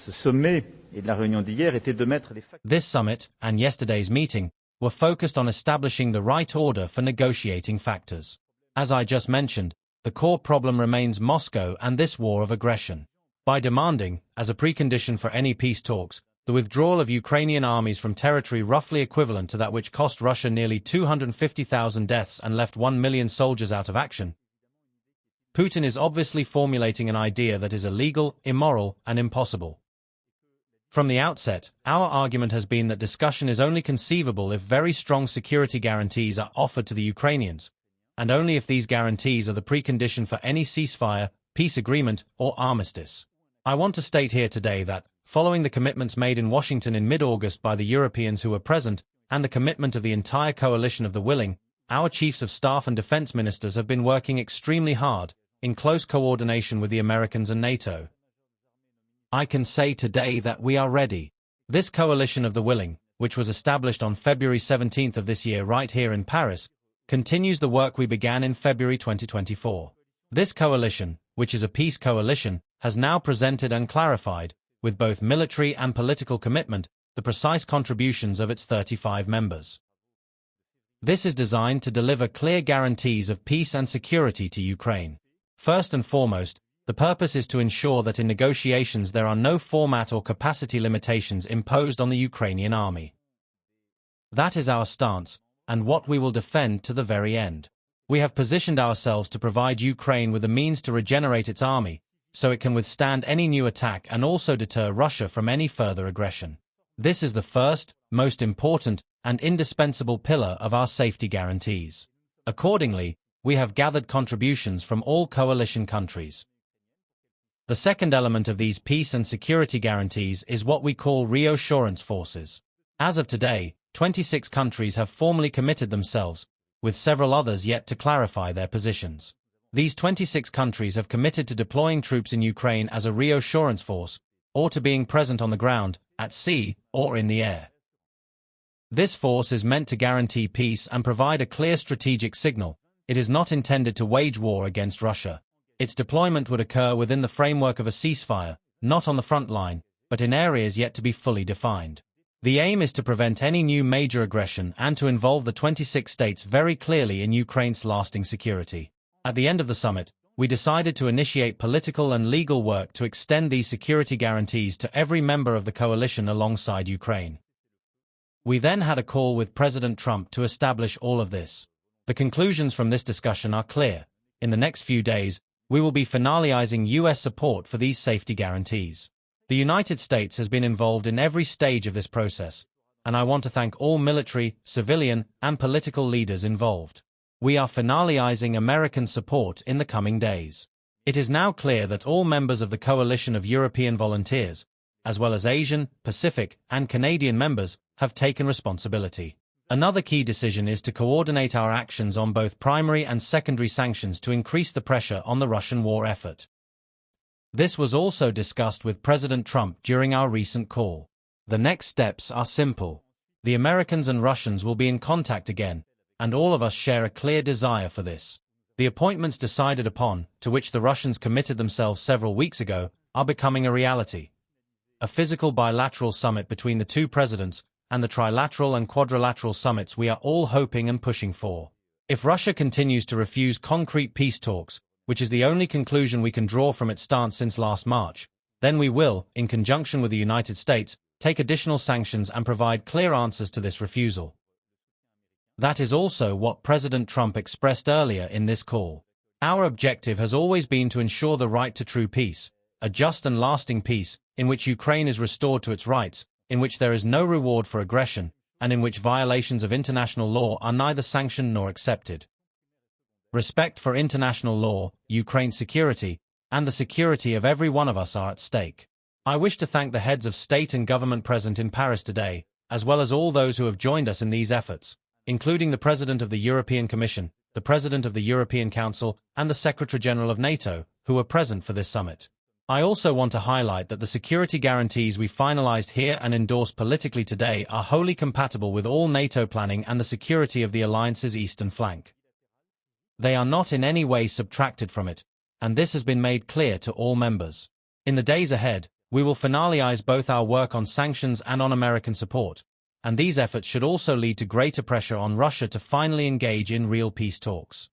ce sommet et de la réunion d'hier était de mettre les facteurs. This summit and yesterday's meeting were focused on establishing the right order for negotiating factors. As I just mentioned, the core problem remains Moscow and this war of aggression. By demanding, as a precondition for any peace talks, the withdrawal of Ukrainian armies from territory roughly equivalent to that which cost Russia nearly 250,000 deaths and left 1 million soldiers out of action, Putin is obviously formulating an idea that is illegal, immoral, and impossible. From the outset, our argument has been that discussion is only conceivable if very strong security guarantees are offered to the Ukrainians, and only if these guarantees are the precondition for any ceasefire, peace agreement, or armistice. I want to state here today that, following the commitments made in Washington in mid-August by the Europeans who were present, and the commitment of the entire coalition of the willing, our chiefs of staff and defense ministers have been working extremely hard, in close coordination with the Americans and NATO. I can say today that we are ready. This coalition of the willing, which was established on February 17th of this year right here in Paris, continues the work we began in February 2024. This coalition, which is a peace coalition, has now presented and clarified, with both military and political commitment, the precise contributions of its 35 members. This is designed to deliver clear guarantees of peace and security to Ukraine. First and foremost, the purpose is to ensure that in negotiations there are no format or capacity limitations imposed on the Ukrainian army. That is our stance, and what we will defend to the very end. We have positioned ourselves to provide Ukraine with the means to regenerate its army, so it can withstand any new attack and also deter Russia from any further aggression. This is the first, most important, and indispensable pillar of our safety guarantees. Accordingly, we have gathered contributions from all coalition countries. The second element of these peace and security guarantees is what we call reassurance forces. As of today, 26 countries have formally committed themselves, with several others yet to clarify their positions. These 26 countries have committed to deploying troops in Ukraine as a reassurance force, or to being present on the ground, at sea, or in the air. This force is meant to guarantee peace and provide a clear strategic signal. It is not intended to wage war against Russia. Its deployment would occur within the framework of a ceasefire, not on the front line, but in areas yet to be fully defined. The aim is to prevent any new major aggression and to involve the 26 states very clearly in Ukraine's lasting security. At the end of the summit, we decided to initiate political and legal work to extend these security guarantees to every member of the coalition alongside Ukraine. We then had a call with President Trump to establish all of this. The conclusions from this discussion are clear. In the next few days, we will be finalizing U.S. support for these safety guarantees. The United States has been involved in every stage of this process, and I want to thank all military, civilian, and political leaders involved. We are finalizing American support in the coming days. It is now clear that all members of the coalition of European volunteers, as well as Asian, Pacific, and Canadian members, have taken responsibility. Another key decision is to coordinate our actions on both primary and secondary sanctions to increase the pressure on the Russian war effort. This was also discussed with President Trump during our recent call. The next steps are simple. The Americans and Russians will be in contact again, and all of us share a clear desire for this. The appointments decided upon, to which the Russians committed themselves several weeks ago, are becoming a reality. A physical bilateral summit between the two presidents, and the trilateral and quadrilateral summits we are all hoping and pushing for. If Russia continues to refuse concrete peace talks, which is the only conclusion we can draw from its stance since last March, then we will, in conjunction with the United States, take additional sanctions and provide clear answers to this refusal. That is also what President Trump expressed earlier in this call. Our objective has always been to ensure the right to true peace, a just and lasting peace, in which Ukraine is restored to its rights, in which there is no reward for aggression, and in which violations of international law are neither sanctioned nor accepted. Respect for international law, Ukraine's security, and the security of every one of us are at stake. I wish to thank the heads of state and government present in Paris today, as well as all those who have joined us in these efforts, including the President of the European Commission, the President of the European Council, and the Secretary-General of NATO, who were present for this summit. I also want to highlight that the security guarantees we finalized here and endorsed politically today are wholly compatible with all NATO planning and the security of the alliance's eastern flank. They are not in any way subtracted from it, and this has been made clear to all members. In the days ahead, We will finalize both our work on sanctions and on American support, and these efforts should also lead to greater pressure on Russia to finally engage in real peace talks.